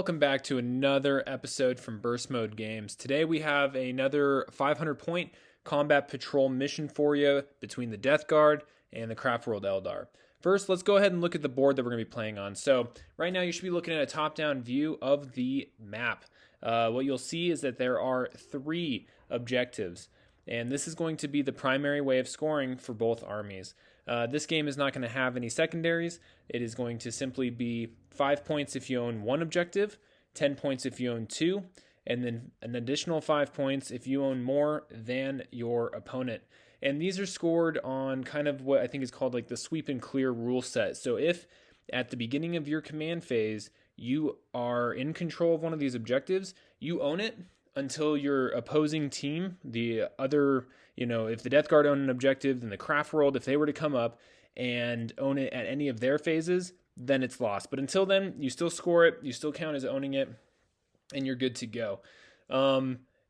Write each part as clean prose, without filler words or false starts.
Welcome back to another episode from Burst Mode Games. Today we have another 500 point combat patrol mission for you between the Death Guard and the Craftworld Eldar. First, let's go ahead and look at the board that we're going to be playing on. So right now you should be looking at a top-down view of the map. What you'll see is that there are 3 objectives, and this is going to be the primary way of scoring for both armies. This game is not going to have any secondaries. It is going to simply be 5 points if you own 1 objective, 10 points if you own 2, and then an additional 5 points if you own more than your opponent. And these are scored on kind of what I think is called like the sweep and clear rule set. So if at the beginning of your command phase you are in control of one of these objectives, you own it until your opposing team, the other, if the Death Guard own an objective, then the Craftworld, if they were to come up and own it at any of their phases, then it's lost. But until then, you still score it, you still count as owning it, and you're good to go.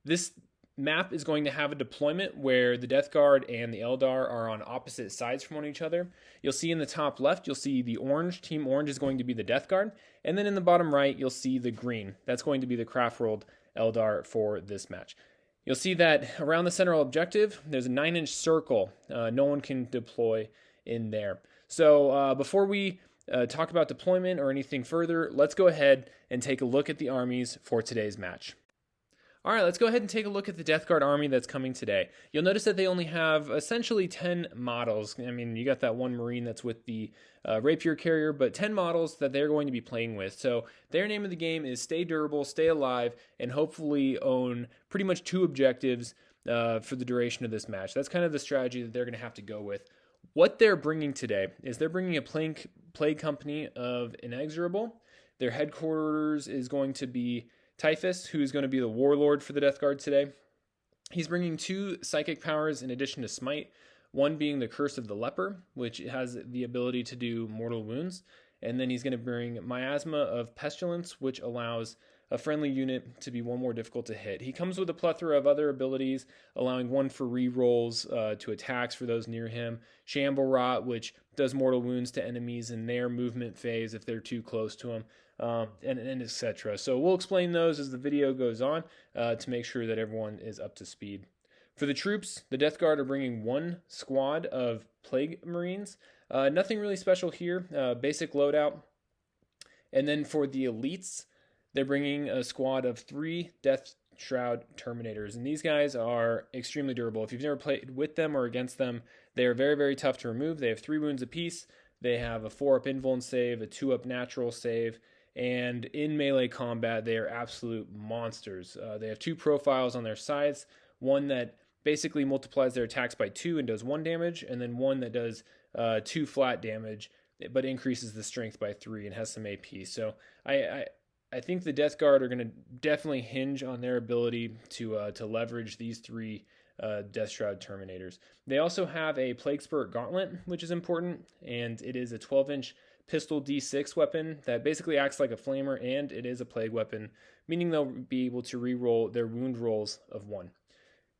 This map is going to have a deployment where the Death Guard and the Eldar are on opposite sides from one another. You'll see in the top left, you'll see the orange. Team orange is going to be the Death Guard. And then in the bottom right, you'll see the green. That's going to be the Craftworld Eldar for this match. You'll see that around the central objective, there's a 9-inch circle. No one can deploy in there. So before we talk about deployment or anything further, let's go ahead and take a look at the armies for today's match. All right, let's go ahead and take a look at the Death Guard army that's coming today. You'll notice that they only have essentially 10 models. I mean, you got that one Marine that's with the rapier carrier, but 10 models that they're going to be playing with. So their name of the game is stay durable, stay alive, and hopefully own pretty much 2 objectives for the duration of this match. That's kind of the strategy that they're going to have to go with. What they're bringing today is they're bringing a plague company of Inexorable. Their headquarters is going to be Typhus, who is going to be the warlord for the Death Guard today. He's bringing 2 psychic powers in addition to Smite, one being the Curse of the Leper, which has the ability to do mortal wounds, and then he's going to bring Miasma of Pestilence, which allows a friendly unit to be 1 more difficult to hit. He comes with a plethora of other abilities, allowing 1 for rerolls to attacks for those near him. Shamble Rot, which does mortal wounds to enemies in their movement phase if they're too close to him, and etc. So we'll explain those as the video goes on to make sure that everyone is up to speed. For the troops, the Death Guard are bringing 1 squad of Plague Marines. Nothing really special here, basic loadout. And then for the elites, they're bringing a squad of 3 Death Shroud Terminators, and these guys are extremely durable. If you've never played with them or against them, they are very, very tough to remove. They have 3 wounds apiece. They have a 4-up invuln save, a 2-up natural save, and in melee combat, they are absolute monsters. They have 2 profiles on their sides, one that basically multiplies their attacks by 2 and does 1 damage, and then one that does 2 flat damage, but increases the strength by 3 and has some AP. So I think the Death Guard are going to definitely hinge on their ability to leverage these 3 Death Shroud Terminators. They also have a Plague Spurt Gauntlet, which is important, and it is a 12-inch pistol D6 weapon that basically acts like a flamer, and it is a plague weapon, meaning they'll be able to reroll their wound rolls of 1.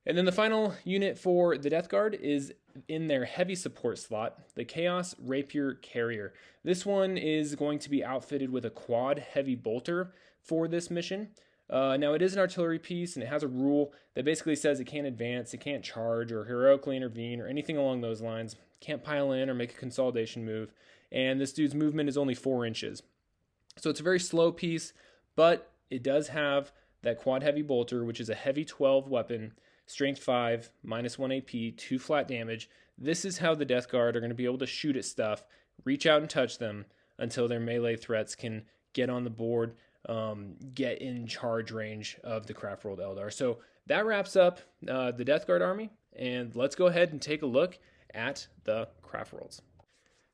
And then the final unit for the Death Guard is in their heavy support slot, the Chaos Rapier Carrier. This one is going to be outfitted with a quad heavy bolter for this mission. Now it is an artillery piece, and it has a rule that basically says it can't advance, it can't charge or heroically intervene or anything along those lines. Can't pile in or make a consolidation move. And this dude's movement is only 4 inches. So it's a very slow piece, but it does have that quad heavy bolter, which is a heavy 12 weapon, strength 5, -1 AP, 2 flat damage. This is how the Death Guard are going to be able to shoot at stuff, reach out and touch them until their melee threats can get on the board, get in charge range of the Craftworld Eldar. So that wraps up the Death Guard army, and let's go ahead and take a look at the Craftworlds.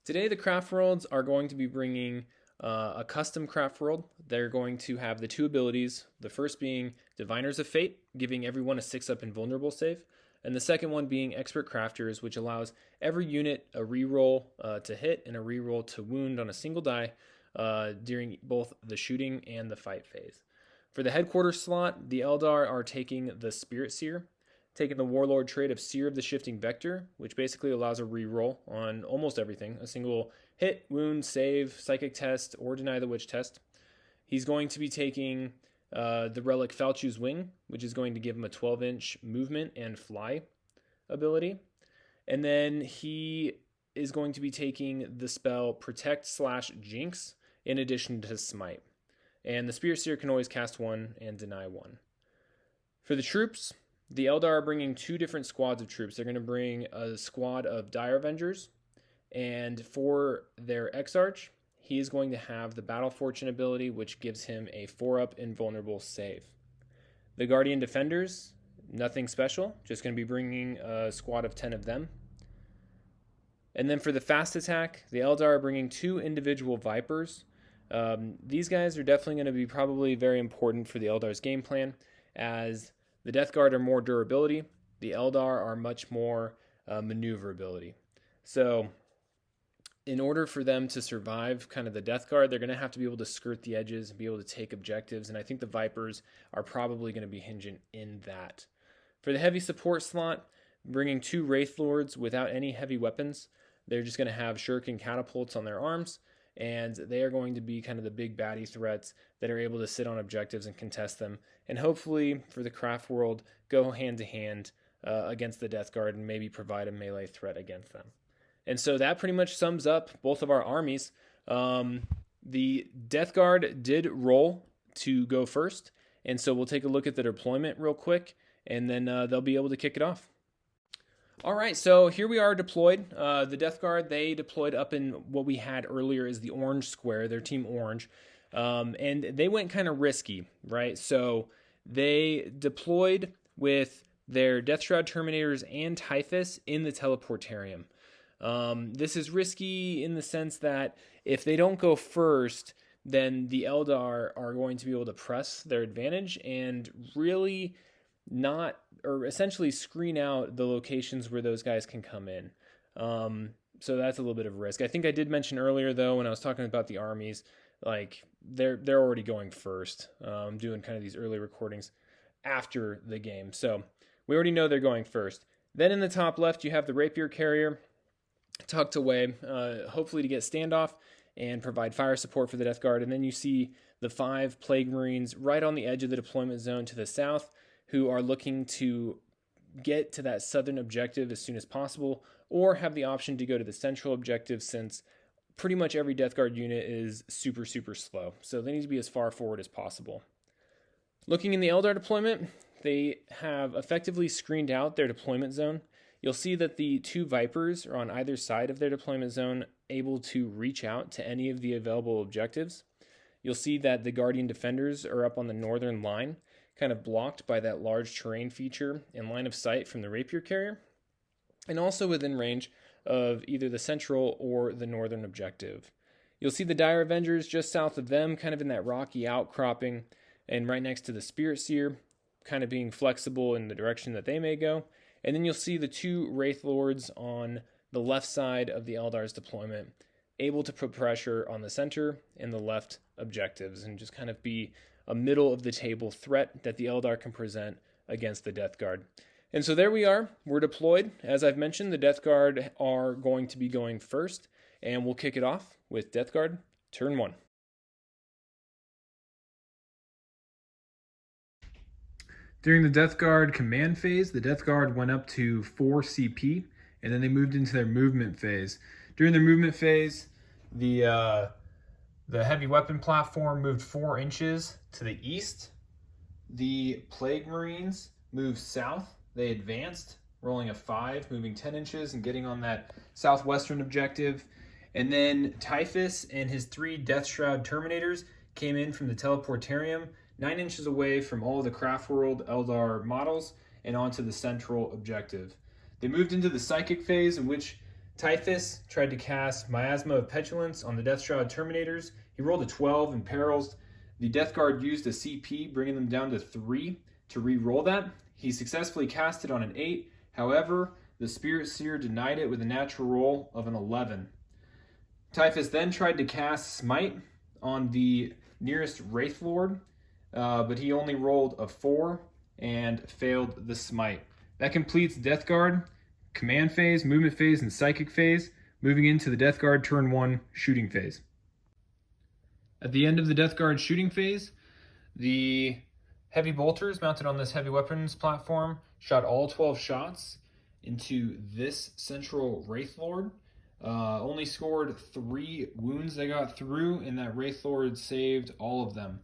Today, the Craftworlds are going to be bringing a custom Craftworld. They're going to have the 2 abilities, the first being Diviners of Fate, giving everyone a 6-up invulnerable save, and the second one being Expert Crafters, which allows every unit a reroll to hit and a reroll to wound on a single die during both the shooting and the fight phase. For the headquarters slot, the Eldar are taking the Spirit Seer, taking the Warlord trait of Seer of the Shifting Vector, which basically allows a reroll on almost everything, a single hit, wound, save, psychic test, or deny the witch test. he's going to be taking the relic Falchu's Wing, which is going to give him a 12-inch movement and fly ability. And then he is going to be taking the spell Protect/Jinx in addition to Smite. And the Spirit Seer can always cast one and deny one. For the troops, the Eldar are bringing 2 different squads of troops. They're going to bring a squad of Dire Avengers, and for their Exarch, he is going to have the Battle Fortune ability, which gives him a 4-up invulnerable save. The Guardian Defenders, nothing special, just going to be bringing a squad of 10 of them. And then for the fast attack, the Eldar are bringing 2 individual Vipers. These guys are definitely going to be probably very important for the Eldar's game plan, as the Death Guard are more durability, the Eldar are much more maneuverability. So in order for them to survive kind of the Death Guard, they're going to have to be able to skirt the edges and be able to take objectives, and I think the Vipers are probably going to be hinging in that. For the heavy support slot, bringing 2 Wraith Lords without any heavy weapons. They're just going to have shuriken catapults on their arms, and they are going to be kind of the big baddie threats that are able to sit on objectives and contest them, and hopefully for the Craftworld go hand to hand against the Death Guard and maybe provide a melee threat against them. And so that pretty much sums up both of our armies. The Death Guard did roll to go first, and so we'll take a look at the deployment real quick, and then they'll be able to kick it off. All right, so here we are deployed. The Death Guard, they deployed up in what we had earlier is the orange square, their team orange, and they went kind of risky, right? So they deployed with their Death Shroud Terminators and Typhus in the Teleportarium. This is risky in the sense that if they don't go first, then the Eldar are going to be able to press their advantage and really not, or essentially screen out the locations where those guys can come in. So that's a little bit of a risk. I think I did mention earlier, though, when I was talking about the armies, like they're already going first. Doing kind of these early recordings after the game, so we already know they're going first. Then in the top left, you have the Rapier Carrier tucked away, hopefully to get standoff and provide fire support for the Death Guard. And then you see the 5 Plague Marines right on the edge of the deployment zone to the south, who are looking to get to that southern objective as soon as possible, or have the option to go to the central objective, since pretty much every Death Guard unit is super, super slow. So they need to be as far forward as possible. Looking in the Eldar deployment, they have effectively screened out their deployment zone. You'll see that the 2 Vipers are on either side of their deployment zone, able to reach out to any of the available objectives. You'll see that the Guardian Defenders are up on the northern line, kind of blocked by that large terrain feature in line of sight from the Rapier Carrier, and also within range of either the central or the northern objective. You'll see the Dire Avengers just south of them, kind of in that rocky outcropping, and right next to the Spirit Seer, kind of being flexible in the direction that they may go. And then you'll see the 2 Wraith Lords on the left side of the Eldar's deployment, able to put pressure on the center and the left objectives, and just kind of be a middle of the table threat that the Eldar can present against the Death Guard. And so there we are, we're deployed. As I've mentioned, the Death Guard are going to be going first, and we'll kick it off with Death Guard turn 1. During the Death Guard command phase, the Death Guard went up to 4 CP, and then they moved into their movement phase. During their movement phase, the heavy weapon platform moved 4 inches to the east. The Plague Marines moved south. They advanced, rolling a 5, moving 10 inches and getting on that southwestern objective. And then Typhus and his 3 Death Shroud Terminators came in from the Teleportarium, 9 inches away from all of the Craftworld Eldar models and onto the central objective. They moved into the Psychic phase, in which Typhus tried to cast Miasma of Petulance on the Death Shroud Terminators. He rolled a 12 in perils. The Death Guard used a CP, bringing them down to 3 to re-roll that. He successfully cast it on an 8. However, the Spirit Seer denied it with a natural roll of an 11. Typhus then tried to cast Smite on the nearest Wraith Lord, but he only rolled a 4 and failed the Smite. That completes Death Guard command phase, movement phase, and psychic phase, moving into the Death Guard turn 1 shooting phase. At the end of the Death Guard shooting phase, the heavy bolters mounted on this heavy weapons platform shot all 12 shots into this central Wraith Lord. Only scored 3 wounds they got through, and that Wraith Lord saved all of them.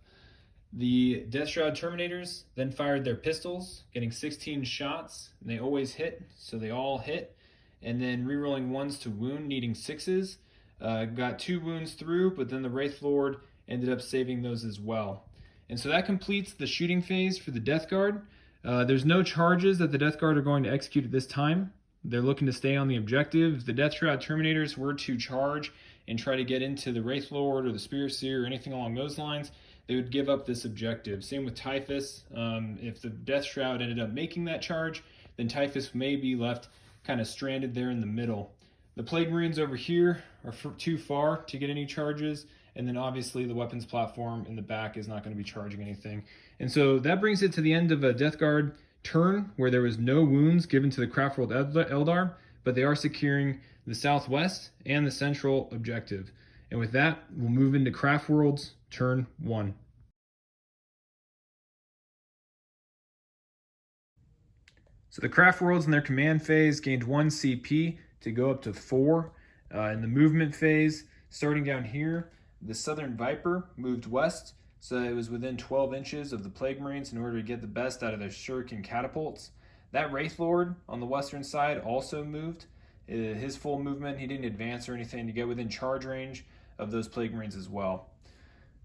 The Death Shroud Terminators then fired their pistols, getting 16 shots, and they always hit, so they all hit. And then rerolling 1s to wound, needing 6s. Got 2 wounds through, but then the Wraith Lord ended up saving those as well. And so that completes the shooting phase for the Death Guard. There's no charges that the Death Guard are going to execute at this time. They're looking to stay on the objective. If the Death Shroud Terminators were to charge and try to get into the Wraith Lord or the Spirit Seer or anything along those lines, they would give up this objective. Same with Typhus. If the Death Shroud ended up making that charge, then Typhus may be left kind of stranded there in the middle. The Plague Marines over here are too far to get any charges, and then obviously the weapons platform in the back is not going to be charging anything. And so that brings it to the end of a Death Guard turn where there was no wounds given to the Craftworld Eldar, but they are securing the southwest and the central objective. And with that, we'll move into Craftworld's turn 1. So the Craftworlds in their command phase gained 1 CP to go up to 4. In the movement phase, starting down here, the Southern Viper moved west, so it was within 12 inches of the Plague Marines in order to get the best out of their shuriken catapults. That Wraith Lord on the western side also moved. His full movement, he didn't advance or anything to get within charge range of those Plague Marines as well.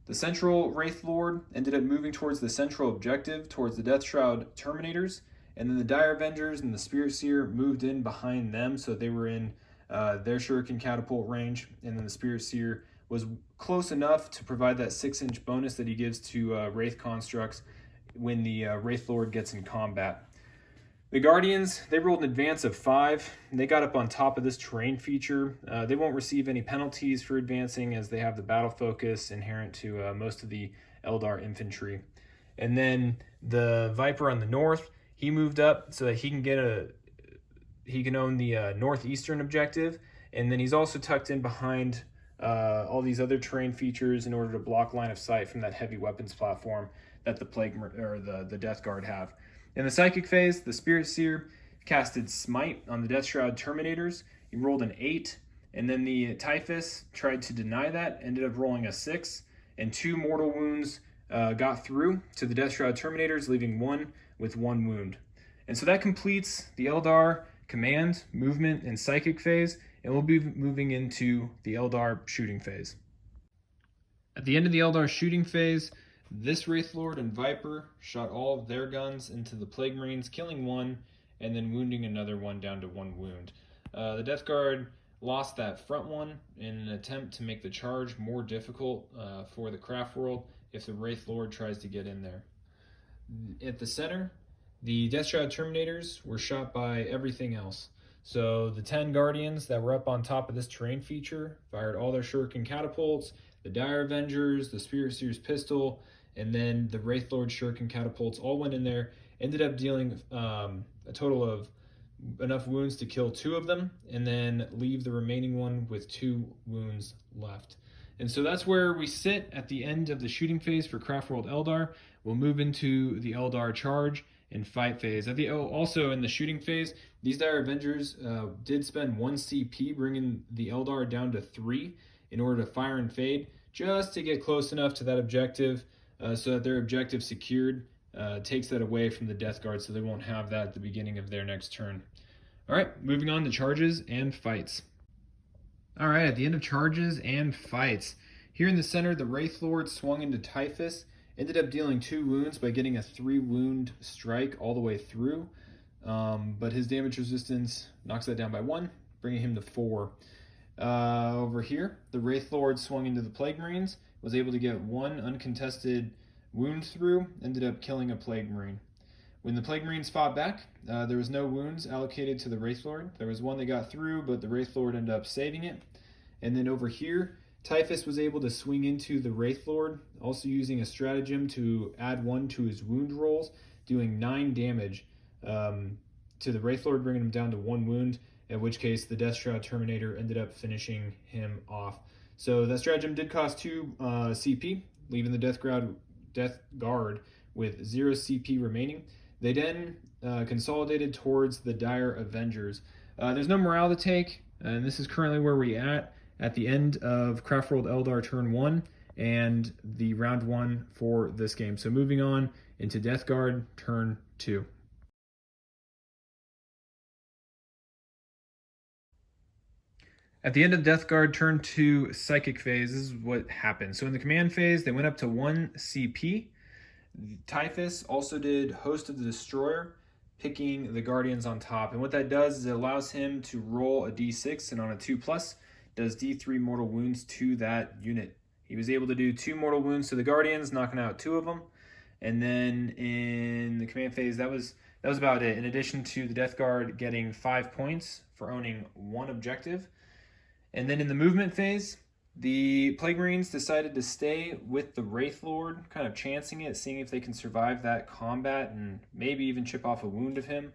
The central Wraith Lord ended up moving towards the central objective, towards the Death Shroud Terminators, and then the Dire Avengers and the Spirit Seer moved in behind them, so they were in their shuriken catapult range, and then the Spirit Seer was close enough to provide that 6-inch bonus that he gives to Wraith constructs when the Wraith Lord gets in combat. The Guardians, they rolled an advance of 5. They got up on top of this terrain feature. They won't receive any penalties for advancing as they have the battle focus inherent to most of the Eldar infantry. And then the Viper on the north, he moved up so that he can own the northeastern objective. And then he's also tucked in behind all these other terrain features in order to block line of sight from that heavy weapons platform that the Death Guard have. In the Psychic phase, the Spirit Seer casted Smite on the Death Shroud Terminators. He rolled an 8, and then the Typhus tried to deny that, ended up rolling a 6, and 2 mortal wounds got through to the Death Shroud Terminators, leaving 1 with 1 wound. And so that completes the Eldar command, movement, and Psychic phase, and we'll be moving into the Eldar shooting phase. At the end of the Eldar shooting phase, this Wraith Lord and Viper shot all of their guns into the Plague Marines, killing 1 and then wounding another 1 down to 1 wound. The Death Guard lost that front one in an attempt to make the charge more difficult for the Craftworld if the Wraith Lord tries to get in there. At the center, the Death Shroud Terminators were shot by everything else. So the 10 Guardians that were up on top of this terrain feature fired all their shuriken catapults, the Dire Avengers, the Spirit Seer's pistol, and then the Wraith Lord shuriken catapults all went in there, ended up dealing a total of enough wounds to kill 2 of them, and then leave the remaining one with 2 wounds left. And so that's where we sit at the end of the shooting phase for Craftworld Eldar. We'll move into the Eldar charge and fight phase. Also in the shooting phase, these Dire Avengers did spend 1 CP, bringing the Eldar down to 3 in order to fire and fade, just to get close enough to that objective so that their objective secured takes that away from the Death Guard, so they won't have that at the beginning of their next turn. All right, moving on to charges and fights. All right, at the end of charges and fights, here in the center, the Wraith Lord swung into Typhus, ended up dealing 2 wounds by getting a 3-wound strike all the way through, but his damage resistance knocks that down by 1, bringing him to 4. Over here, the Wraith Lord swung into the Plague Marines, was able to get 1 uncontested wound through, ended up killing a Plague Marine. When the Plague Marines fought back, there was no wounds allocated to the Wraith Lord. There was 1 that got through, but the Wraith Lord ended up saving it. And then over here, Typhus was able to swing into the Wraith Lord, also using a stratagem to add 1 to his wound rolls, doing 9 damage to the Wraith Lord, bringing him down to 1 wound, in which case the Death Shroud Terminator ended up finishing him off. So that stratagem did cost 2 CP, leaving the Death Guard with 0 CP remaining. They then consolidated towards the Dire Avengers. There's no morale to take, and this is currently where we're at the end of Craftworld Eldar turn 1 and the round 1 for this game. So moving on into Death Guard turn 2. At the end of Death Guard turn 2 Psychic phase, this is what happened. So in the command phase, they went up to 1 CP. Typhus also did Host of the Destroyer, picking the Guardians on top. And what that does is it allows him to roll a d6, and on a 2+, does d3 mortal wounds to that unit. He was able to do 2 mortal wounds to the Guardians, knocking out 2 of them. And then in the command phase, that was about it. In addition to the Death Guard getting 5 points for owning 1 objective. And then in the movement phase, the Plague Marines decided to stay with the Wraith Lord, kind of chancing it, seeing if they can survive that combat and maybe even chip off a wound of him.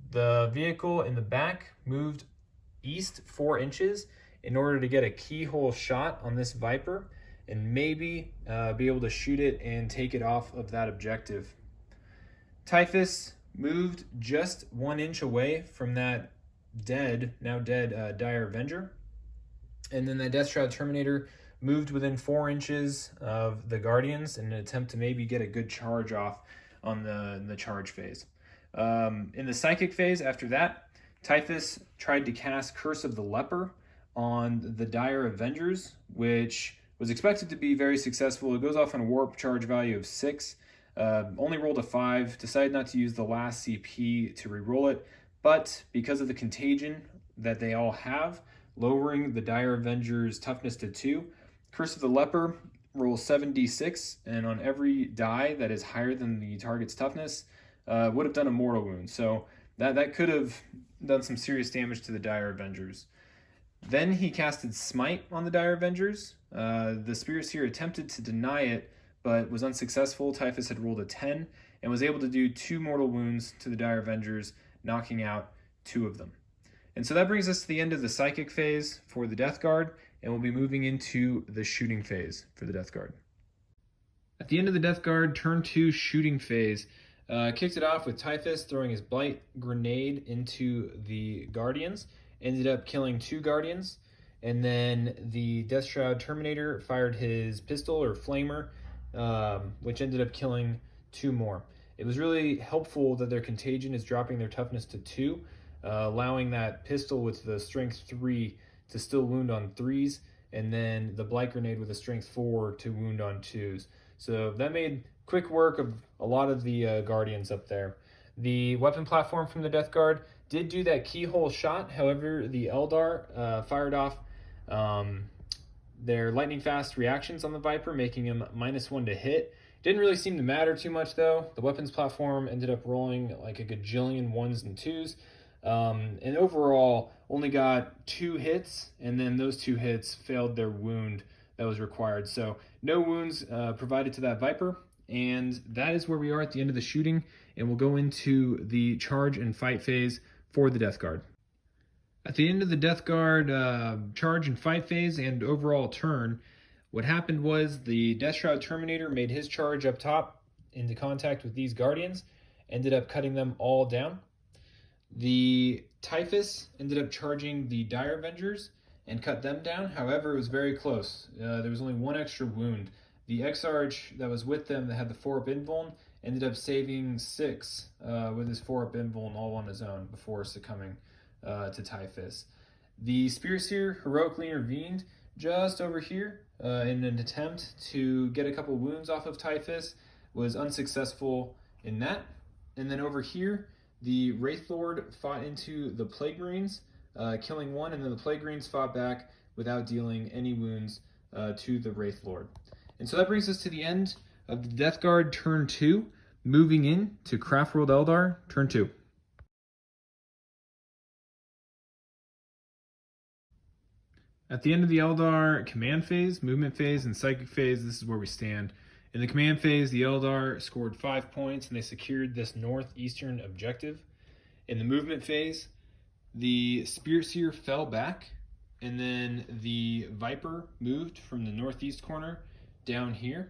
The vehicle in the back moved east 4 inches in order to get a keyhole shot on this Viper and maybe be able to shoot it and take it off of that objective. Typhus moved just 1 inch away from that now dead Dire Avenger. And then that Death Shroud Terminator moved within 4 inches of the Guardians in an attempt to maybe get a good charge off on the charge phase. In the Psychic phase after that, Typhus tried to cast Curse of the Leper on the Dire Avengers, which was expected to be very successful. It goes off on a warp charge value of 6. Only rolled a 5, decided not to use the last CP to reroll it, but because of the contagion that they all have, lowering the Dire Avengers toughness to 2, Curse of the Leper rolls 7d6, and on every die that is higher than the target's toughness, would have done a mortal wound. So that could have done some serious damage to the Dire Avengers. Then he casted Smite on the Dire Avengers. The Spirit Seer attempted to deny it, but was unsuccessful. Typhus had rolled a 10 and was able to do 2 mortal wounds to the Dire Avengers, knocking out 2 of them. And so that brings us to the end of the Psychic phase for the Death Guard, and we'll be moving into the shooting phase for the Death Guard. At the end of the Death Guard turn 2 shooting phase, kicked it off with Typhus throwing his Blight Grenade into the Guardians, ended up killing 2 Guardians, and then the Death Shroud Terminator fired his pistol or flamer, which ended up killing 2 more. It was really helpful that their contagion is dropping their toughness to 2, allowing that pistol with the strength 3 to still wound on 3s, and then the Blight Grenade with a strength 4 to wound on 2s. So that made quick work of a lot of the Guardians up there. The weapon platform from the Death Guard did do that keyhole shot. However, the Eldar fired off their lightning fast reactions on the Viper, making him -1 to hit. Didn't really seem to matter too much though. The weapons platform ended up rolling like a gajillion 1s and 2s. And overall only got 2 hits, and then those 2 hits failed their wound that was required. So no wounds provided to that Viper, and that is where we are at the end of the shooting, and we'll go into the charge and fight phase for the Death Guard. At the end of the Death Guard charge and fight phase and overall turn, what happened was the Death Shroud Terminator made his charge up top into contact with these Guardians, ended up cutting them all down. The Typhus ended up charging the Dire Avengers and cut them down. However, it was very close. There was only 1 extra wound. The Exarch that was with them that had the 4-up invuln ended up saving 6 with his 4-up invuln all on his own before succumbing to Typhus. The Spear Seer heroically intervened just over here in an attempt to get a couple wounds off of Typhus, was unsuccessful in that. And then over here, the Wraith Lord fought into the Plague Marines, killing 1, and then the Plague Marines fought back without dealing any wounds to the Wraith Lord. And so that brings us to the end of the Death Guard turn 2, moving in to Craftworld Eldar turn 2. At the end of the Eldar command phase, movement phase, and psychic phase, this is where we stand. In the command phase, the Eldar scored 5 points and they secured this northeastern objective. In the movement phase, the Spirit Seer fell back and then the Viper moved from the northeast corner down here.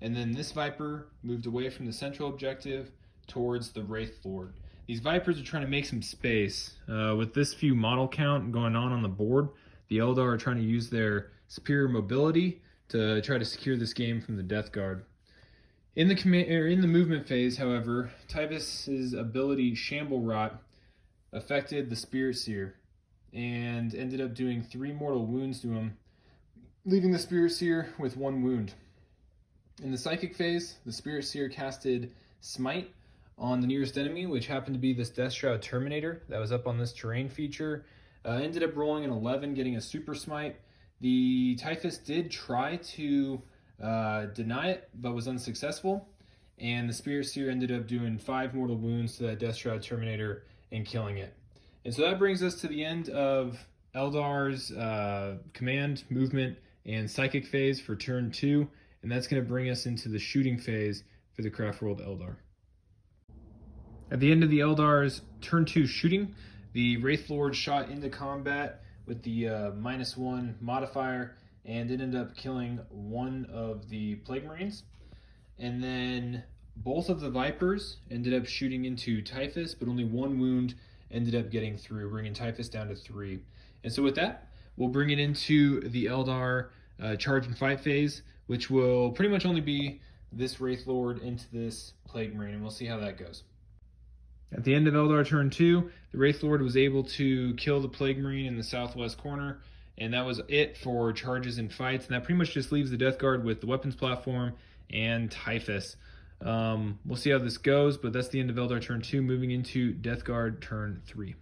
And then this Viper moved away from the central objective towards the Wraith Lord. These Vipers are trying to make some space. With this few model count going on the board, the Eldar are trying to use their superior mobility to try to secure this game from the Death Guard. In the movement phase, however, Typhus's ability Shamble Rot affected the Spirit Seer and ended up doing 3 mortal wounds to him, leaving the Spirit Seer with 1 wound. In the Psychic phase, the Spirit Seer casted Smite on the nearest enemy, which happened to be this Death Shroud Terminator that was up on this terrain feature. Ended up rolling an 11, getting a Super Smite. The Typhus did try to deny it, but was unsuccessful. And the Spirit Seer ended up doing 5 mortal wounds to that Death Shroud Terminator and killing it. And so that brings us to the end of Eldar's command, movement, and psychic phase for turn 2. And that's going to bring us into the shooting phase for the Craftworld Eldar. At the end of the Eldar's turn 2 shooting, the Wraith Lord shot into combat with the -1 modifier and ended up killing 1 of the Plague Marines. And then both of the Vipers ended up shooting into Typhus, but only 1 wound ended up getting through, bringing Typhus down to 3. And so with that, we'll bring it into the Eldar charge and fight phase, which will pretty much only be this Wraith Lord into this Plague Marine, and we'll see how that goes. At the end of Eldar turn 2, the Wraith Lord was able to kill the Plague Marine in the southwest corner, and that was it for charges and fights, and that pretty much just leaves the Death Guard with the weapons platform and Typhus. We'll see how this goes, but that's the end of Eldar turn 2, moving into Death Guard turn 3.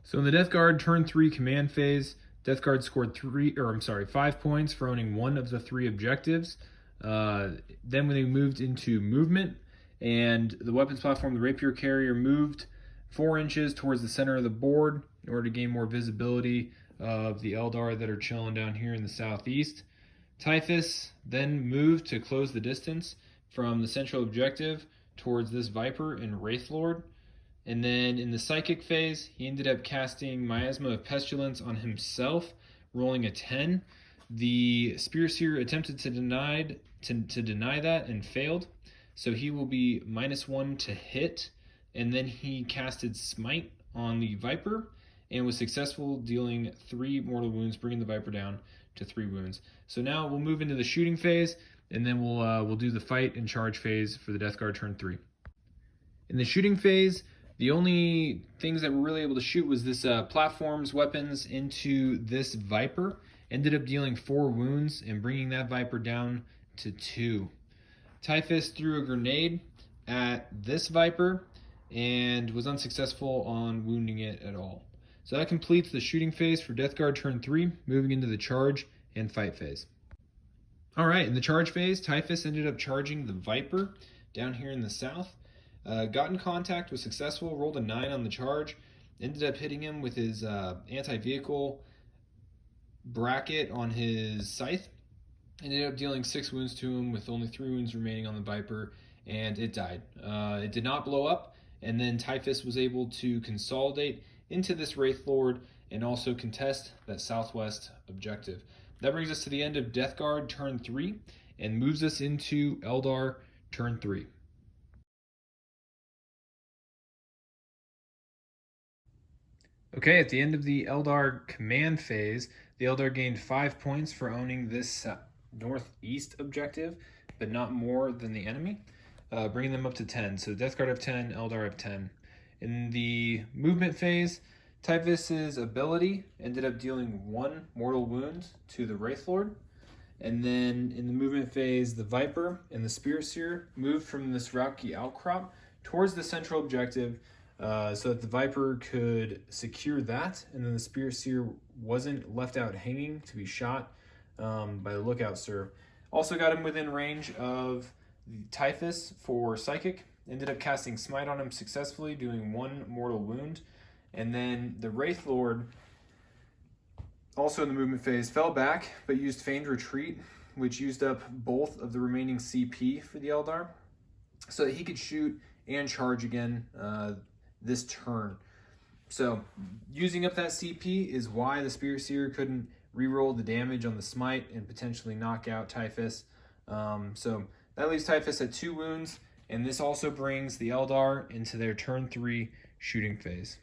So in the Death Guard turn 3 command phase, Death Guard scored 5 points for owning 1 of the 3 objectives. Then when they moved into movement, and the weapons platform, the Rapier Carrier, moved 4 inches towards the center of the board in order to gain more visibility of the Eldar that are chilling down here in the southeast. Typhus then moved to close the distance from the central objective towards this Viper and Wraith Lord. And then in the Psychic phase, he ended up casting Miasma of Pestilence on himself, rolling a 10. The Spirit Seer attempted to deny that and failed, so he will be -1 to hit. And then he casted Smite on the Viper and was successful, dealing 3 mortal wounds, bringing the Viper down to 3 wounds. So now we'll move into the shooting phase, and then we'll do the fight and charge phase for the Death Guard turn 3. In the shooting phase, the only things that we're really able to shoot was this platform's weapons into this Viper. Ended up dealing 4 wounds and bringing that Viper down to 2. Typhus threw a grenade at this Viper and was unsuccessful on wounding it at all. So that completes the shooting phase for Death Guard turn 3, moving into the charge and fight phase. Alright, in the charge phase, Typhus ended up charging the Viper down here in the south. Got in contact, was successful, rolled a 9 on the charge, ended up hitting him with his anti-vehicle bracket on his scythe. Ended up dealing 6 wounds to him with only 3 wounds remaining on the Viper, and it died. It did not blow up, and then Typhus was able to consolidate into this Wraith Lord and also contest that southwest objective. That brings us to the end of Death Guard turn 3 and moves us into Eldar turn 3. Okay, at the end of the Eldar command phase, the Eldar gained 5 points for owning this northeast objective, but not more than the enemy, bringing them up to 10. So Death Guard have 10, Eldar have 10. In the movement phase, Typhus's ability ended up dealing 1 mortal wound to the Wraith Lord. And then in the movement phase, the Viper and the Spirit Seer moved from this rocky outcrop towards the central objective, so that the Viper could secure that, and then the Spirit Seer wasn't left out hanging to be shot by the lookout serve. Also got him within range of the Typhus for Psychic. Ended up casting Smite on him successfully, doing 1 mortal wound. And then the Wraith Lord, also in the movement phase, fell back, but used Feigned Retreat, which used up both of the remaining CP for the Eldar, so that he could shoot and charge again this turn. So using up that CP is why the Spirit Seer couldn't reroll the damage on the smite and potentially knock out Typhus. So that leaves Typhus at 2 wounds, and this also brings the Eldar into their turn 3 shooting phase.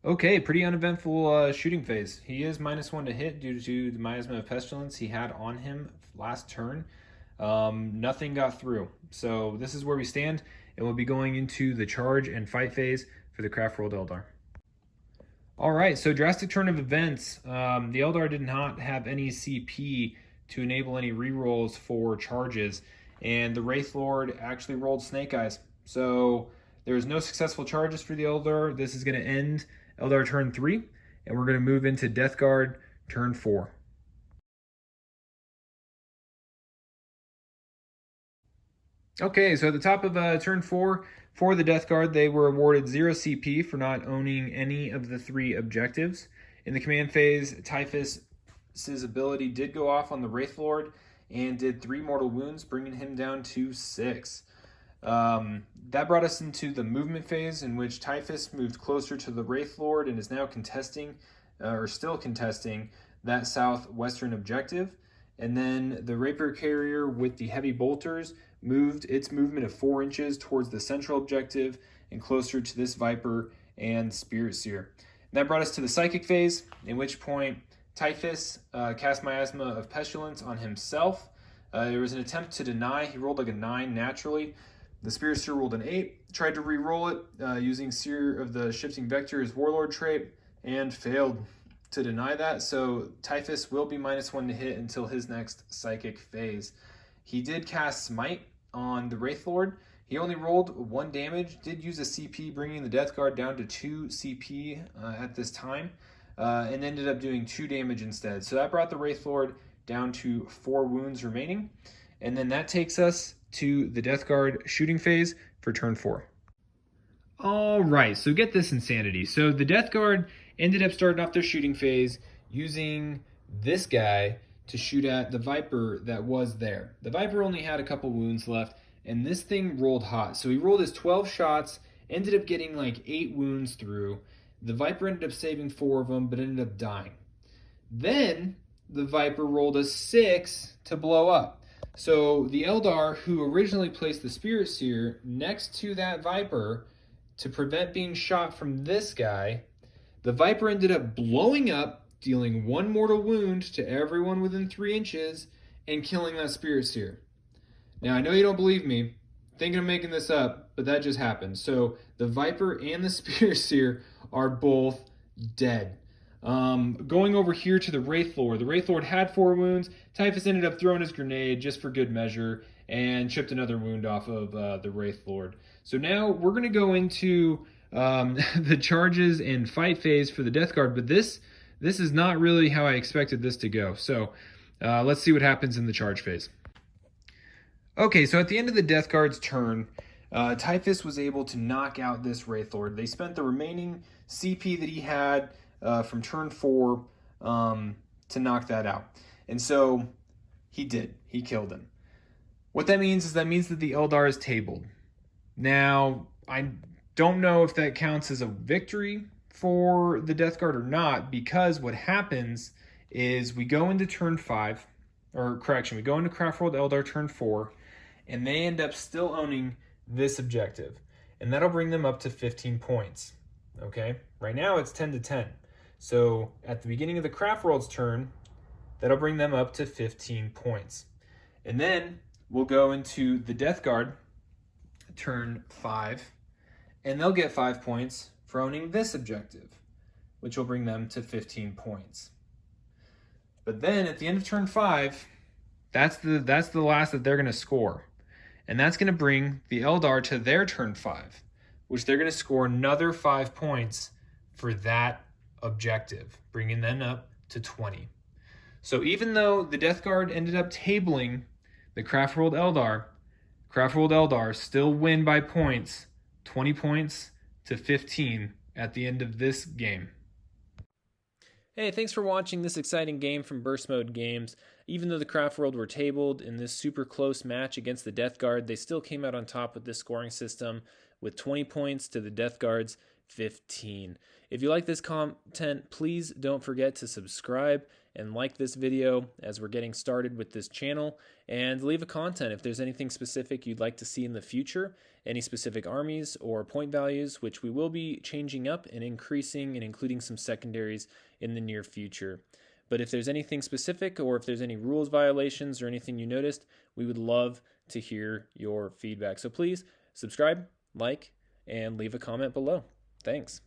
Okay, pretty uneventful shooting phase. He is -1 to hit due to the Miasma of Pestilence he had on him last turn. Nothing got through. So this is where we stand, and we'll be going into the charge and fight phase for the Craftworld Eldar. All right, so drastic turn of events. The Eldar did not have any CP to enable any rerolls for charges, and the Wraith Lord actually rolled Snake Eyes. So there was no successful charges for the Eldar. This is going to end Eldar turn 3, and we're going to move into Death Guard turn 4. Okay, so at the top of turn 4, for the Death Guard, they were awarded 0 CP for not owning any of the 3 objectives. In the command phase, Typhus's ability did go off on the Wraith Lord and did 3 mortal wounds, bringing him down to 6. That brought us into the movement phase, in which Typhus moved closer to the Wraith Lord and is now contesting, or still contesting, that southwestern objective. And then the Rapier Carrier with the heavy bolters moved its movement of 4 inches towards the central objective and closer to this Viper and Spirit Seer. And that brought us to the Psychic phase, in which point Typhus cast Miasma of Pestilence on himself. There was an attempt to deny. He rolled like a 9 naturally. The Spirit Seer rolled an 8, tried to re-roll it using Seer of the Shifting Vector, his Warlord trait, and failed to deny that. So Typhus will be -1 to hit until his next Psychic phase. He did cast Smite on the Wraith Lord. He only rolled 1 damage, did use a CP, bringing the Death Guard down to 2 CP at this time, and ended up doing 2 damage instead. So that brought the Wraith Lord down to 4 wounds remaining. And then that takes us to the Death Guard shooting phase for turn 4. All right, so get this insanity. So the Death Guard ended up starting off their shooting phase using this guy to shoot at the Viper that was there. The Viper only had a couple wounds left, and this thing rolled hot. So he rolled his 12 shots, ended up getting like 8 wounds through. The Viper ended up saving 4 of them, but ended up dying. Then the Viper rolled a 6 to blow up. So the Eldar, who originally placed the Spirit Seer next to that Viper to prevent being shot from this guy, the Viper ended up blowing up, dealing 1 mortal wound to everyone within 3 inches, and killing that Spirit Seer. Now, I know you don't believe me, thinking I'm making this up, but that just happened. So the Viper and the Spirit Seer are both dead. Going over here to the Wraith Lord. The Wraith Lord had 4 wounds. Typhus ended up throwing his grenade just for good measure and chipped another wound off of the Wraith Lord. So now we're going to go into the charges and fight phase for the Death Guard, but this is not really how I expected this to go. So let's see what happens in the charge phase. Okay, so at the end of the Death Guard's turn, Typhus was able to knock out this Wraith Lord. They spent the remaining CP that he had from turn 4 to knock that out. And so he did. He killed him. What that means is that the Eldar is tabled. Now, I don't know if that counts as a victory for the Death Guard or not, because what happens is we go into turn 5, or correction, we go into Craftworld Eldar turn 4, and they end up still owning this objective. And that'll bring them up to 15 points. Okay? Right now it's 10 to 10. So at the beginning of the Craftworld's turn, that'll bring them up to 15 points. And then we'll go into the Death Guard, turn 5, and they'll get 5 points for owning this objective, which will bring them to 15 points. But then at the end of turn 5, that's the last that they're going to score. And that's going to bring the Eldar to their turn 5, which they're going to score another 5 points for that objective, bringing them up to 20. So even though the Death Guard ended up tabling the Craftworld Eldar still win by points, 20 points to 15 at the end of this game. Hey, thanks for watching this exciting game from Burst Mode Games. even though the Craftworld were tabled in this super close match against the Death Guard, they still came out on top with this scoring system with 20 points to the Death Guard's 15. If you like this content, please don't forget to subscribe and like this video as we're getting started with this channel, and leave a comment if there's anything specific you'd like to see in the future, any specific armies or point values, which we will be changing up and increasing and including some secondaries in the near future. But if there's anything specific or if there's any rules violations or anything you noticed, we would love to hear your feedback. So please subscribe, like, and leave a comment below. Thanks.